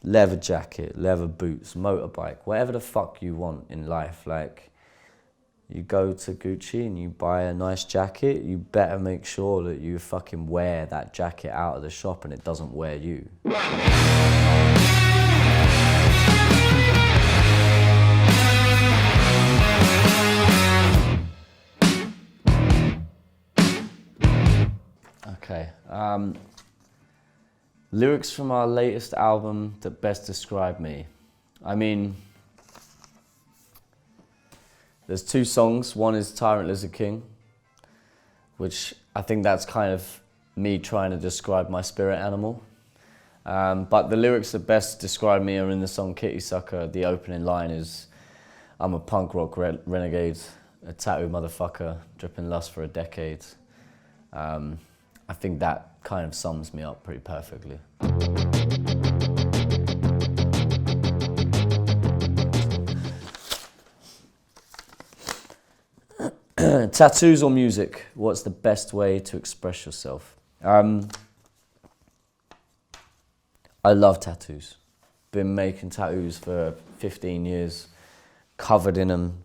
leather jacket, leather boots, motorbike, whatever the fuck you want in life. Like, you go to Gucci and you buy a nice jacket, you better make sure that you fucking wear that jacket out of the shop and it doesn't wear you. Okay. Lyrics from our latest album that best describe me. I mean, there's two songs. One is Tyrant Lizard King, which I think that's kind of me trying to describe my spirit animal. But the lyrics that best describe me are in the song Kitty Sucker. The opening line is, I'm a punk rock renegade, a tattoo motherfucker, dripping lust for a decade. I think that kind of sums me up pretty perfectly. Tattoos or music? What's the best way to express yourself? I love tattoos. Been making tattoos for 15 years, covered in them,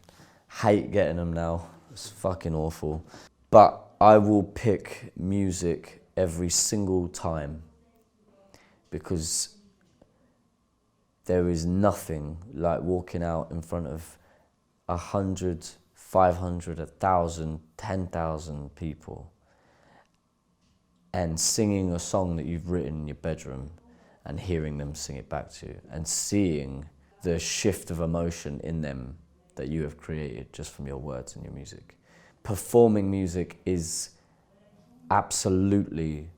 hate getting them now. It's fucking awful. But I will pick music every single time because there is nothing like walking out in front of 100, 500, 1,000, 10,000 people and singing a song that you've written in your bedroom and hearing them sing it back to you and seeing the shift of emotion in them that you have created just from your words and your music. Performing music is absolutely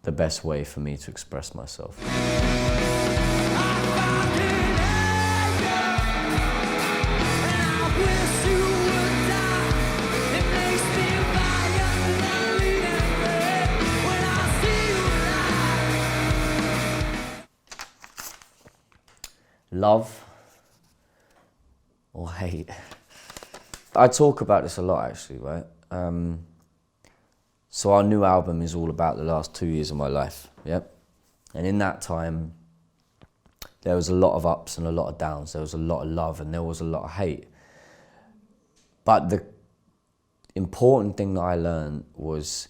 the best way for me to express myself. Love or hate? I talk about this a lot actually, right? So our new album is all about the last 2 years of my life, yep. And in that time, there was a lot of ups and a lot of downs. There was a lot of love and there was a lot of hate. But the important thing that I learned was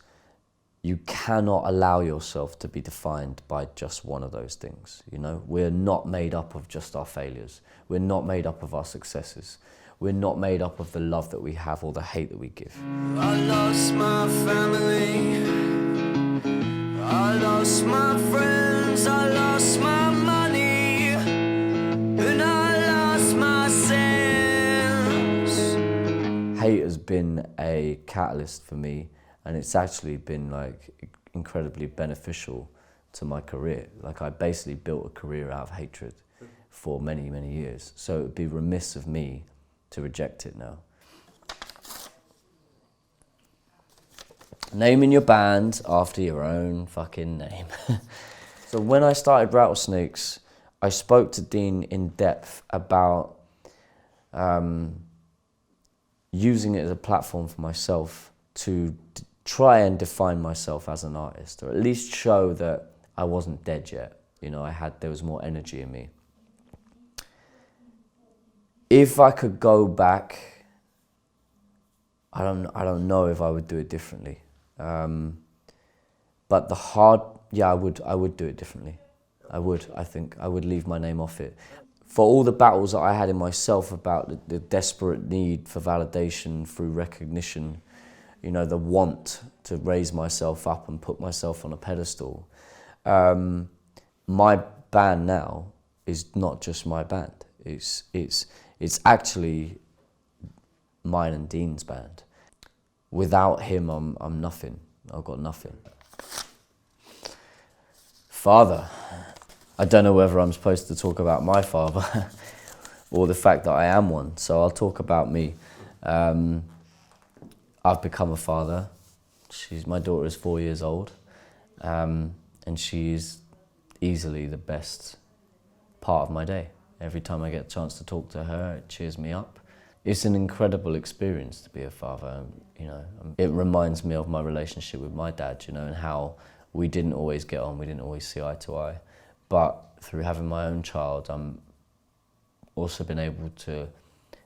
you cannot allow yourself to be defined by just one of those things, you know? We're not made up of just our failures. We're not made up of our successes. We're not made up of the love that we have or the hate that we give. I lost my family, I lost my friends, I lost my money, and I lost my sense. Hate has been a catalyst for me, and it's actually been like incredibly beneficial to my career. Like, I basically built a career out of hatred for many, many years. So it would be remiss of me to reject it now. Naming your band after your own fucking name. So when I started Rattlesnakes, I spoke to Dean in depth about using it as a platform for myself to try and define myself as an artist, or at least show that I wasn't dead yet. You know, there was more energy in me. If I could go back, I don't know if I would do it differently. But I would do it differently. I think I would leave my name off it. For all the battles that I had in myself about the desperate need for validation through recognition, you know, the want to raise myself up and put myself on a pedestal, my band now is not just my band. It's actually mine and Dean's band. Without him, I'm nothing. I've got nothing. Father. I don't know whether I'm supposed to talk about my father or the fact that I am one, so I'll talk about me. I've become a father. My daughter is 4 years old, and she's easily the best part of my day. Every time I get a chance to talk to her, it cheers me up. It's an incredible experience to be a father, you know. It reminds me of my relationship with my dad, you know, and how we didn't always get on, we didn't always see eye to eye. But through having my own child, I'm also been able to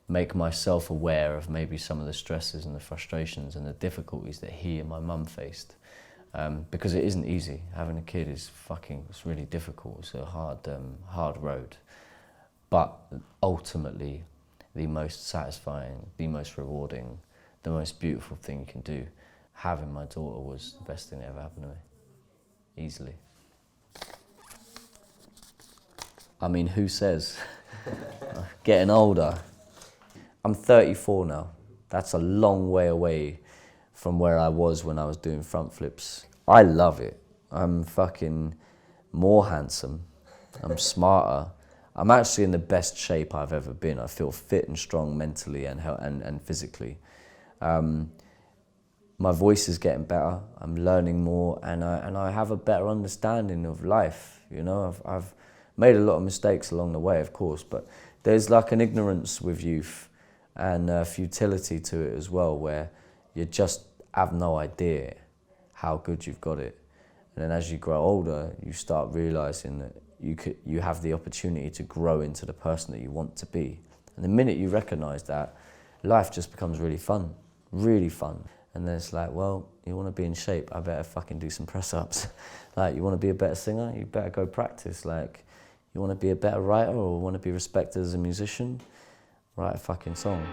make myself aware of maybe some of the stresses and the frustrations and the difficulties that he and my mum faced. Because it isn't easy. Having a kid is it's really difficult. It's a hard road. But ultimately, the most satisfying, the most rewarding, the most beautiful thing you can do. Having my daughter was the best thing that ever happened to me. Easily. I mean, who says? Getting older. I'm 34 now. That's a long way away from where I was when I was doing front flips. I love it. I'm fucking more handsome. I'm smarter. I'm actually in the best shape I've ever been. I feel fit and strong mentally and physically. My voice is getting better. I'm learning more, and I have a better understanding of life. You know, I've made a lot of mistakes along the way, of course, but there's like an ignorance with youth and a futility to it as well, where you just have no idea how good you've got it. And then as you grow older, you start realizing that you have the opportunity to grow into the person that you want to be. And the minute you recognize that, life just becomes really fun, really fun. And then it's like, well, you want to be in shape, I better fucking do some press-ups. Like, you want to be a better singer, you better go practice. Like, you want to be a better writer or want to be respected as a musician, write a fucking song.